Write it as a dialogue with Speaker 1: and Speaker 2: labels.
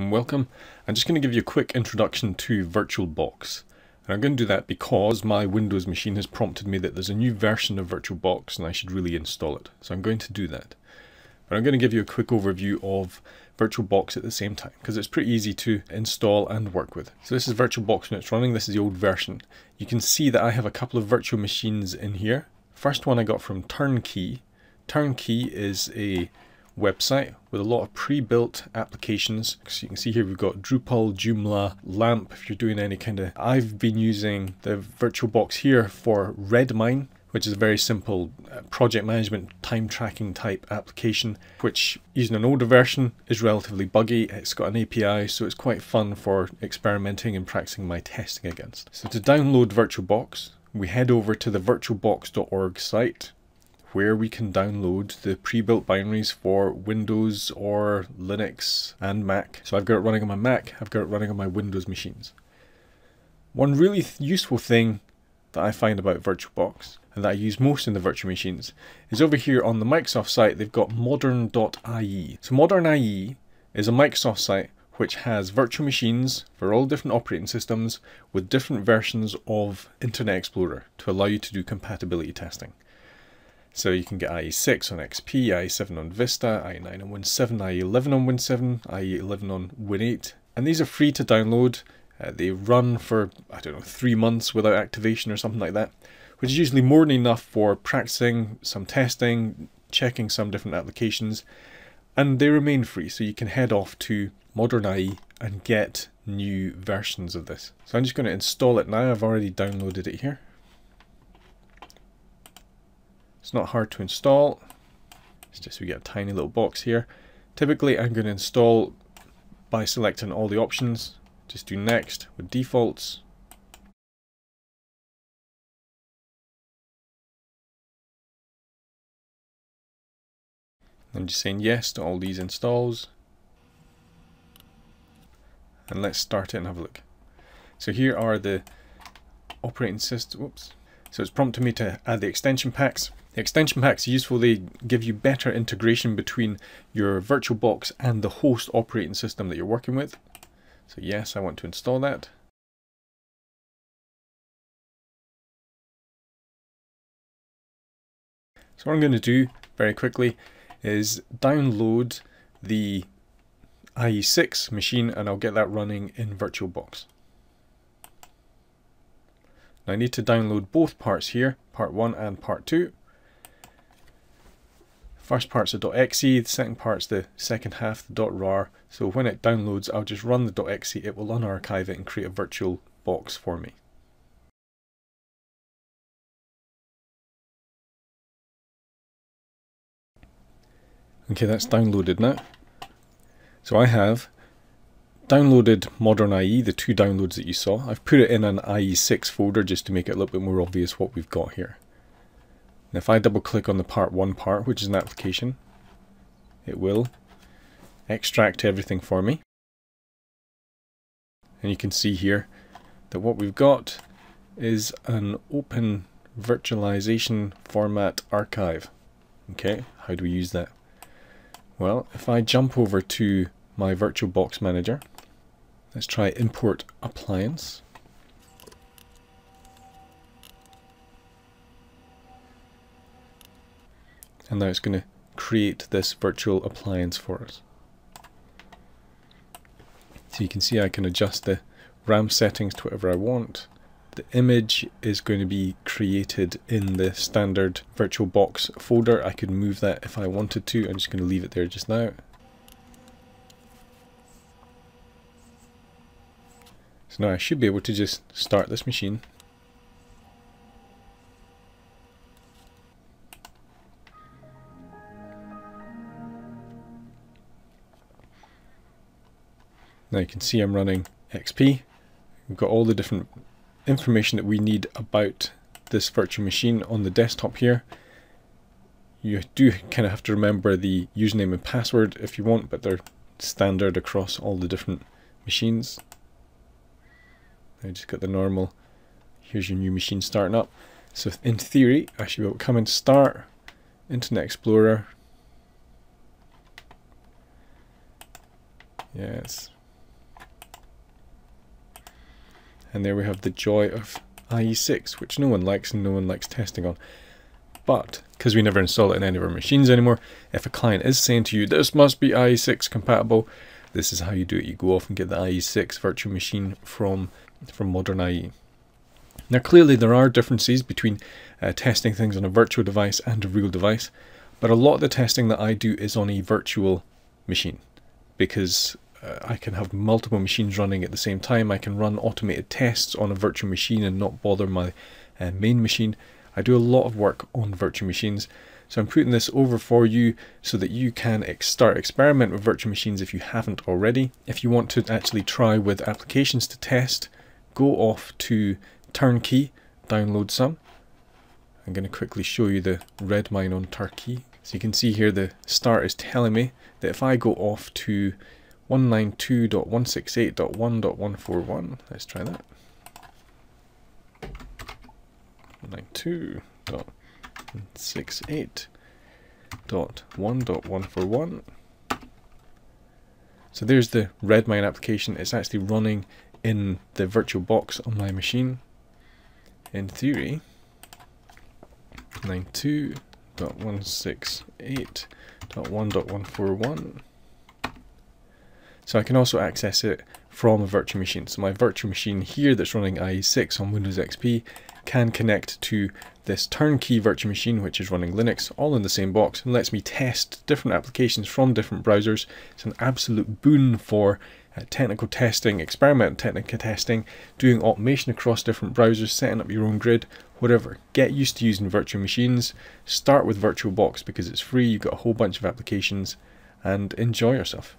Speaker 1: and welcome. I'm just going to give you a quick introduction to VirtualBox. And I'm going to do that because my Windows machine has prompted me that there's a new version of VirtualBox and I should really install it. So I'm going to do that. But I'm going to give you a quick overview of VirtualBox at the same time because it's pretty easy to install and work with. So this is VirtualBox when it's running. This is the old version. You can see that I have a couple of virtual machines in here. First one I got from Turnkey. Turnkey is a website with a lot of pre-built applications. So you can see here we've got Drupal, Joomla, LAMP if you're doing any kind of... I've been using the VirtualBox here for Redmine, which is a very simple project management time tracking type application, which using an older version is relatively buggy. It's got an API, so it's quite fun for experimenting and practicing my testing against. So to download VirtualBox, we head over to the virtualbox.org site, where we can download the pre-built binaries for Windows or Linux and Mac. So I've got it running on my Mac, I've got it running on my Windows machines. One really useful thing that I find about VirtualBox, and that I use most in the virtual machines, is over here on the Microsoft site they've got modern.ie. So modern.ie is a Microsoft site which has virtual machines for all different operating systems with different versions of Internet Explorer to allow you to do compatibility testing. So you can get IE6 on XP, IE7 on Vista, IE9 on Win 7, IE11 on Win 7, IE11 on Win 8. And these are free to download. They run for, I don't know, 3 months without activation or something like that, which is usually more than enough for practicing some testing, checking some different applications, and they remain free. So you can head off to modern.ie and get new versions of this. So I'm just going to install it now. I've already downloaded it here. It's not hard to install. It's just we get a tiny little box here. Typically I'm going to install by selecting all the options. Just do next with defaults. I'm just saying yes to all these installs. And let's start it and have a look. So here are the operating system. Whoops. So it's prompted me to add the extension packs. The extension packs are useful. They give you better integration between your VirtualBox and the host operating system that you're working with. So yes, I want to install that. So what I'm going to do very quickly is download the IE6 machine and I'll get that running in VirtualBox. Now I need to download both parts here, part 1 and part 2. First part's the .exe, the second part's the second half, the .rar. So when it downloads, I'll just run the .exe, it will unarchive it and create a VirtualBox for me. Okay, that's downloaded now. So I have downloaded modern.ie, the 2 downloads that you saw. I've put it in an IE6 folder just to make it a little bit more obvious what we've got here. And if I double click on the part 1 part, which is an application, it will extract everything for me. And you can see here that what we've got is an open virtualization format archive. Okay, how do we use that? Well, if I jump over to my VirtualBox manager, let's try import appliance. And now it's going to create this virtual appliance for us. So you can see I can adjust the RAM settings to whatever I want. The image is going to be created in the standard VirtualBox folder. I could move that if I wanted to. I'm just going to leave it there just now. So now I should be able to just start this machine. Now you can see I'm running XP. We've got all the different information that we need about this virtual machine on the desktop here. You do kind of have to remember the username and password if you want, but they're standard across all the different machines. I just got the normal, here's your new machine starting up. So in theory, I should be able to come and start Internet Explorer. Yes. And there we have the joy of IE6, which no one likes and no one likes testing on. But because we never install it in any of our machines anymore, if a client is saying to you, this must be IE6 compatible, this is how you do it. You go off and get the IE6 virtual machine from modern.ie. Now clearly there are differences between testing things on a virtual device and a real device, but a lot of the testing that I do is on a virtual machine, because I can have multiple machines running at the same time. I can run automated tests on a virtual machine and not bother my main machine. I do a lot of work on virtual machines, so I'm putting this over for you so that you can start experiment with virtual machines if you haven't already. If you want to actually try with applications to test, go off to Turnkey, download some. I'm going to quickly show you the Redmine on Turnkey. So you can see here the start is telling me that if I go off to 192.168.1.141, let's try that. 192.168.1.141. So there's the Redmine application. It's actually running in the Virtualbox on my machine. In theory, 92.168.1.141. So I can also access it from a virtual machine. So my virtual machine here that's running IE6 on Windows XP can connect to this Turnkey virtual machine, which is running Linux, all in the same box, and lets me test different applications from different browsers. It's an absolute boon for technical testing, experimental technical testing, doing automation across different browsers, setting up your own grid, whatever. Get used to using virtual machines. Start with Virtualbox because it's free, you've got a whole bunch of applications, and enjoy yourself.